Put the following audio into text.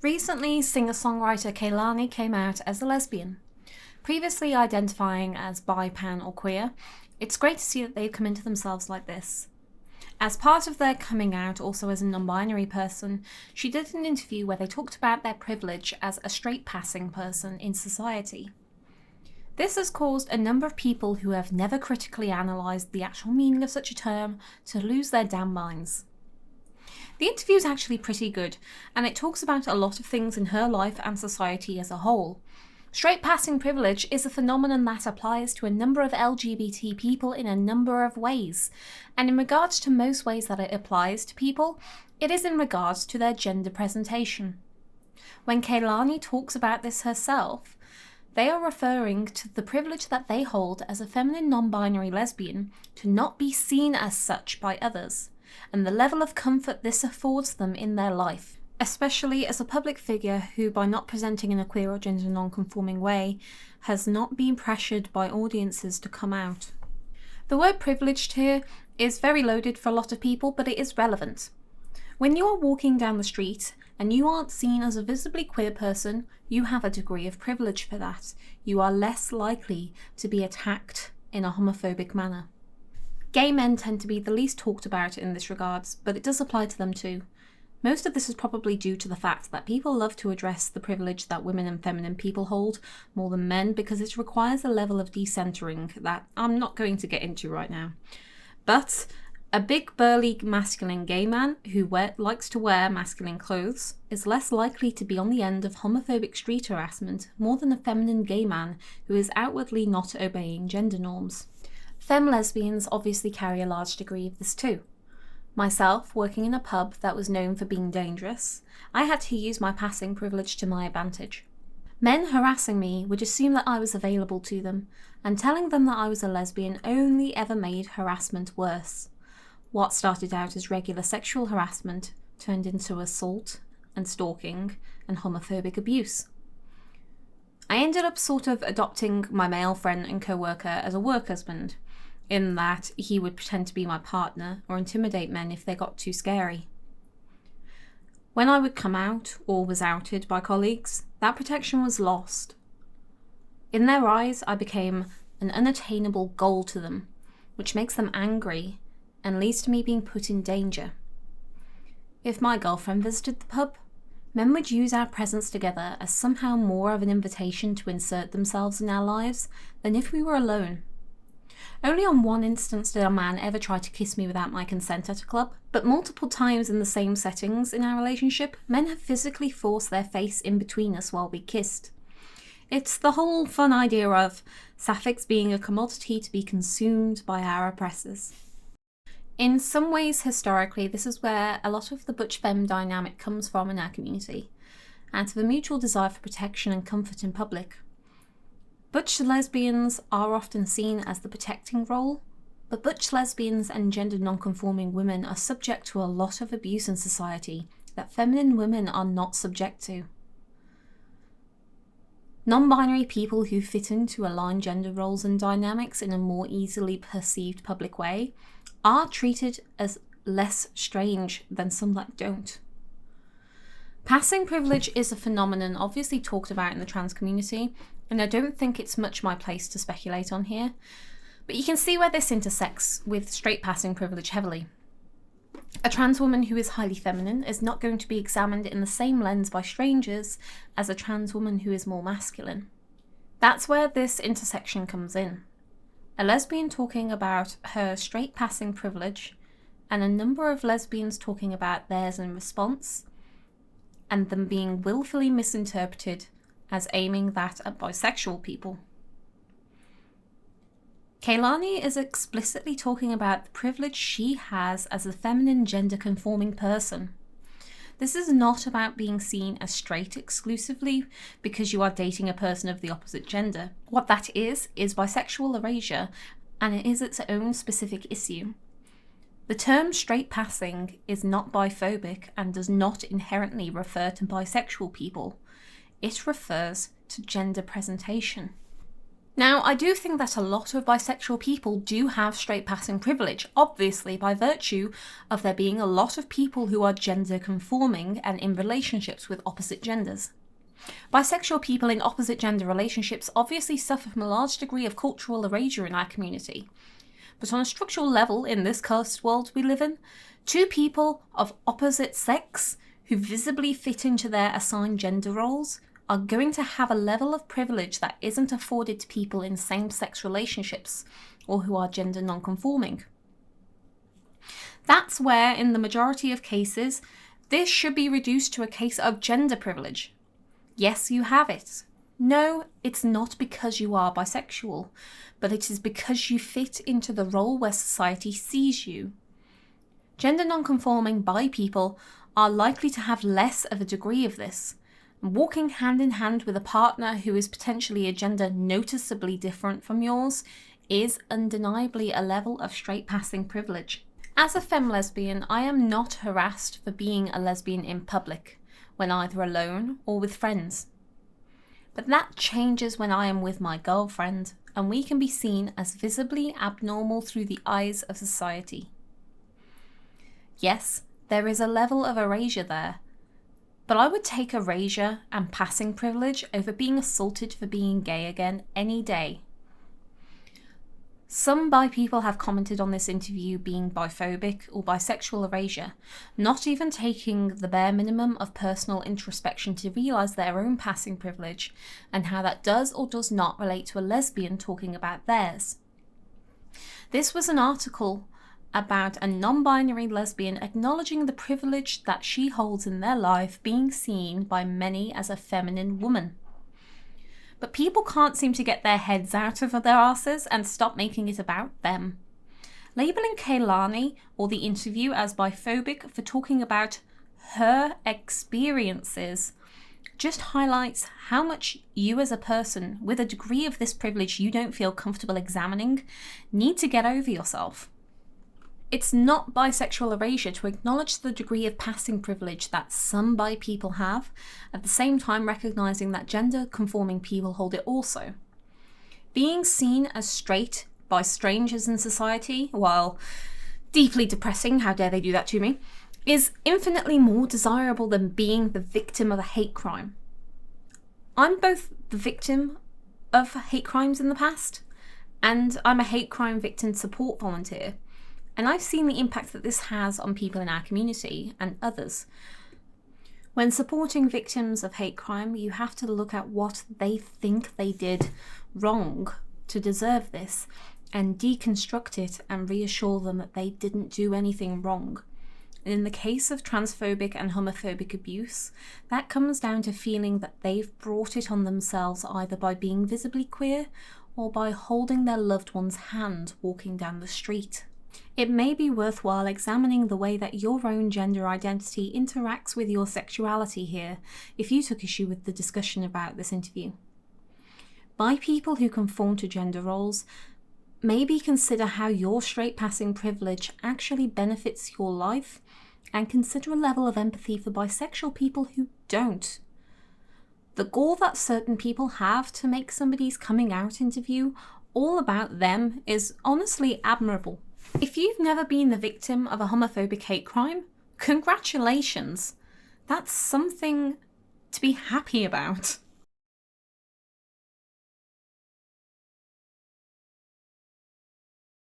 Recently, singer-songwriter Kehlani came out as a lesbian. Previously identifying as bi, pan or queer, it's great to see that they've come into themselves like this. As part of their coming out also as a non-binary person, she did an interview where they talked about their privilege as a straight-passing person in society. This has caused a number of people who have never critically analysed the actual meaning of such a term to lose their damn minds. The interview is actually pretty good, and it talks about a lot of things in her life and society as a whole. Straight-passing privilege is a phenomenon that applies to a number of LGBT people in a number of ways, and in regards to most ways that it applies to people, it is in regards to their gender presentation. When Kehlani talks about this herself, they are referring to the privilege that they hold as a feminine non-binary lesbian to not be seen as such by others, and the level of comfort this affords them in their life, especially as a public figure who, by not presenting in a queer or gender non-conforming way, has not been pressured by audiences to come out. The word privileged here is very loaded for a lot of people, but it is relevant. When you are walking down the street and you aren't seen as a visibly queer person, you have a degree of privilege for that. You are less likely to be attacked in a homophobic manner. Gay men tend to be the least talked about in this regards, but it does apply to them too. Most of this is probably due to the fact that people love to address the privilege that women and feminine people hold more than men because it requires a level of decentering that I'm not going to get into right now. But a big burly masculine gay man who likes to wear masculine clothes is less likely to be on the end of homophobic street harassment more than a feminine gay man who is outwardly not obeying gender norms. Femme lesbians obviously carry a large degree of this too. Myself, working in a pub that was known for being dangerous, I had to use my passing privilege to my advantage. Men harassing me would assume that I was available to them, and telling them that I was a lesbian only ever made harassment worse. What started out as regular sexual harassment turned into assault and stalking and homophobic abuse. I ended up sort of adopting my male friend and co-worker as a work husband, in that he would pretend to be my partner or intimidate men if they got too scary. When I would come out or was outed by colleagues, that protection was lost. In their eyes, I became an unattainable goal to them, which makes them angry and leads to me being put in danger. If my girlfriend visited the pub, men would use our presence together as somehow more of an invitation to insert themselves in our lives than if we were alone. Only on one instance did a man ever try to kiss me without my consent at a club, but multiple times in the same settings in our relationship, men have physically forced their face in between us while we kissed. It's the whole fun idea of sapphics being a commodity to be consumed by our oppressors. In some ways, historically, this is where a lot of the butch-femme dynamic comes from in our community, out of a mutual desire for protection and comfort in public. Butch lesbians are often seen as the protecting role, but butch lesbians and gender non-conforming women are subject to a lot of abuse in society that feminine women are not subject to. Non-binary people who fit into aligned gender roles and dynamics in a more easily perceived public way are treated as less strange than some that don't. Passing privilege is a phenomenon obviously talked about in the trans community, and I don't think it's much my place to speculate on here, but you can see where this intersects with straight passing privilege heavily. A trans woman who is highly feminine is not going to be examined in the same lens by strangers as a trans woman who is more masculine. That's where this intersection comes in. A lesbian talking about her straight passing privilege, and a number of lesbians talking about theirs in response, and them being willfully misinterpreted as aiming that at bisexual people. Kehlani is explicitly talking about the privilege she has as a feminine gender-conforming person. This is not about being seen as straight exclusively because you are dating a person of the opposite gender. What that is bisexual erasure, and it is its own specific issue. The term straight passing is not biphobic and does not inherently refer to bisexual people. It refers to gender presentation. Now, I do think that a lot of bisexual people do have straight passing privilege, obviously by virtue of there being a lot of people who are gender conforming and in relationships with opposite genders. Bisexual people in opposite gender relationships obviously suffer from a large degree of cultural erasure in our community. But on a structural level, in this cursed world we live in, two people of opposite sex who visibly fit into their assigned gender roles are going to have a level of privilege that isn't afforded to people in same-sex relationships or who are gender non-conforming. That's where, in the majority of cases, this should be reduced to a case of gender privilege. Yes, you have it. No, it's not because you are bisexual, but it is because you fit into the role where society sees you. Gender non-conforming bi people are likely to have less of a degree of this. Walking hand in hand with a partner who is potentially a gender noticeably different from yours is undeniably a level of straight passing privilege. As a femme lesbian, I am not harassed for being a lesbian in public, when either alone or with friends. But that changes when I am with my girlfriend, and we can be seen as visibly abnormal through the eyes of society. Yes, there is a level of erasure there, but I would take erasure and passing privilege over being assaulted for being gay again any day. Some bi people have commented on this interview being biphobic or bisexual erasure, not even taking the bare minimum of personal introspection to realise their own passing privilege and how that does or does not relate to a lesbian talking about theirs. This was an article about a non-binary lesbian acknowledging the privilege that she holds in their life being seen by many as a feminine woman. But people can't seem to get their heads out of their asses and stop making it about them. Labelling Kehlani or the interview as biphobic for talking about her experiences just highlights how much you as a person with a degree of this privilege you don't feel comfortable examining need to get over yourself. It's not bisexual erasure to acknowledge the degree of passing privilege that some bi people have, at the same time recognising that gender-conforming people hold it also. Being seen as straight by strangers in society, while deeply depressing, how dare they do that to me, is infinitely more desirable than being the victim of a hate crime. I'm both the victim of hate crimes in the past, and I'm a hate crime victim support volunteer. And I've seen the impact that this has on people in our community and others. When supporting victims of hate crime, you have to look at what they think they did wrong to deserve this and deconstruct it and reassure them that they didn't do anything wrong. And in the case of transphobic and homophobic abuse, that comes down to feeling that they've brought it on themselves either by being visibly queer or by holding their loved one's hand walking down the street. It may be worthwhile examining the way that your own gender identity interacts with your sexuality here, if you took issue with the discussion about this interview. Bi people who conform to gender roles, maybe consider how your straight-passing privilege actually benefits your life, and consider a level of empathy for bisexual people who don't. The goal that certain people have to make somebody's coming out interview all about them is honestly admirable. If you've never been the victim of a homophobic hate crime, congratulations! That's something to be happy about.